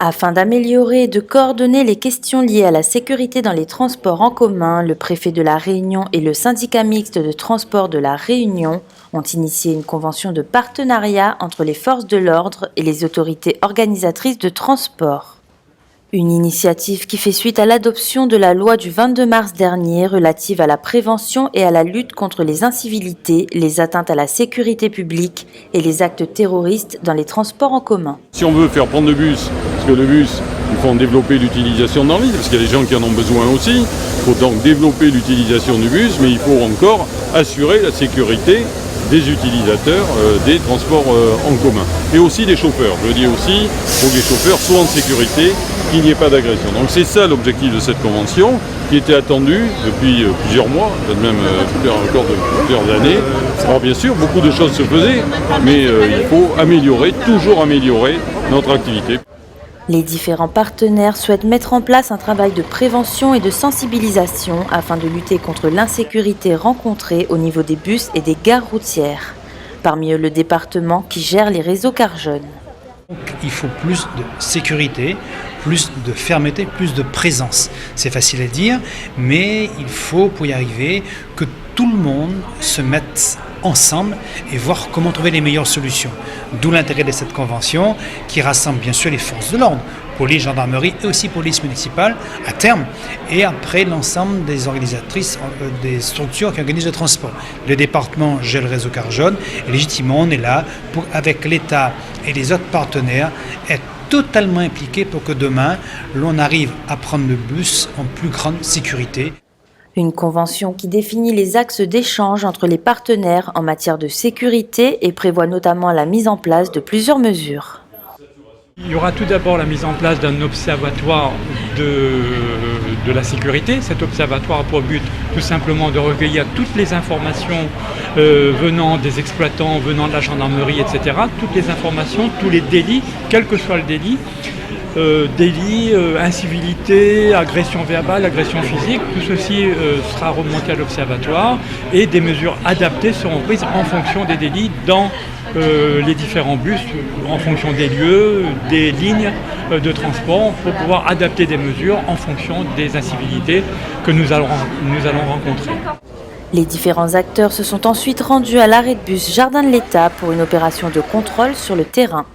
Afin d'améliorer et de coordonner les questions liées à la sécurité dans les transports en commun, le préfet de La Réunion et le syndicat mixte de transport de La Réunion ont initié une convention de partenariat entre les forces de l'ordre et les autorités organisatrices de transport. Une initiative qui fait suite à l'adoption de la loi du 22 mars dernier relative à la prévention et à la lutte contre les incivilités, les atteintes à la sécurité publique et les actes terroristes dans les transports en commun. Si on veut faire prendre le bus, parce que le bus, il faut en développer l'utilisation dans l'île, parce qu'il y a des gens qui en ont besoin aussi, il faut donc développer l'utilisation du bus, mais il faut encore assurer la sécurité des utilisateurs des transports en commun. Et aussi des chauffeurs. Je le dis aussi, il faut que les chauffeurs soient en sécurité, qu'il n'y ait pas d'agression. Donc c'est ça l'objectif de cette convention, qui était attendue depuis plusieurs mois, peut-être même encore de plusieurs années. Alors bien sûr, beaucoup de choses se faisaient, mais il faut améliorer, toujours améliorer notre activité. Les différents partenaires souhaitent mettre en place un travail de prévention et de sensibilisation afin de lutter contre l'insécurité rencontrée au niveau des bus et des gares routières. Parmi eux, le département qui gère les réseaux Car Jeunes. Donc, il faut plus de sécurité, plus de fermeté, plus de présence. C'est facile à dire, mais il faut, pour y arriver, que tout le monde se mette ensemble et voir comment trouver les meilleures solutions. D'où l'intérêt de cette convention qui rassemble bien sûr les forces de l'ordre, police, gendarmerie et aussi police municipale à terme, et après l'ensemble des organisatrices, des structures qui organisent le transport. Le département gère le réseau Car Jeunes et légitimement on est là pour, avec l'État et les autres partenaires, être totalement impliqués pour que demain l'on arrive à prendre le bus en plus grande sécurité. Une convention qui définit les axes d'échange entre les partenaires en matière de sécurité et prévoit notamment la mise en place de plusieurs mesures. Il y aura tout d'abord la mise en place d'un observatoire de la sécurité. Cet observatoire a pour but tout simplement de recueillir toutes les informations venant des exploitants, venant de la gendarmerie, etc. Toutes les informations, tous les délits, quel que soit le délit. Délits, incivilité, agression verbale, agression physique, tout ceci sera remonté à l'observatoire et des mesures adaptées seront prises en fonction des délits dans les différents bus, en fonction des lieux, des lignes de transport, pour pouvoir adapter des mesures en fonction des incivilités que nous allons rencontrer. Les différents acteurs se sont ensuite rendus à l'arrêt de bus Jardin de l'État pour une opération de contrôle sur le terrain.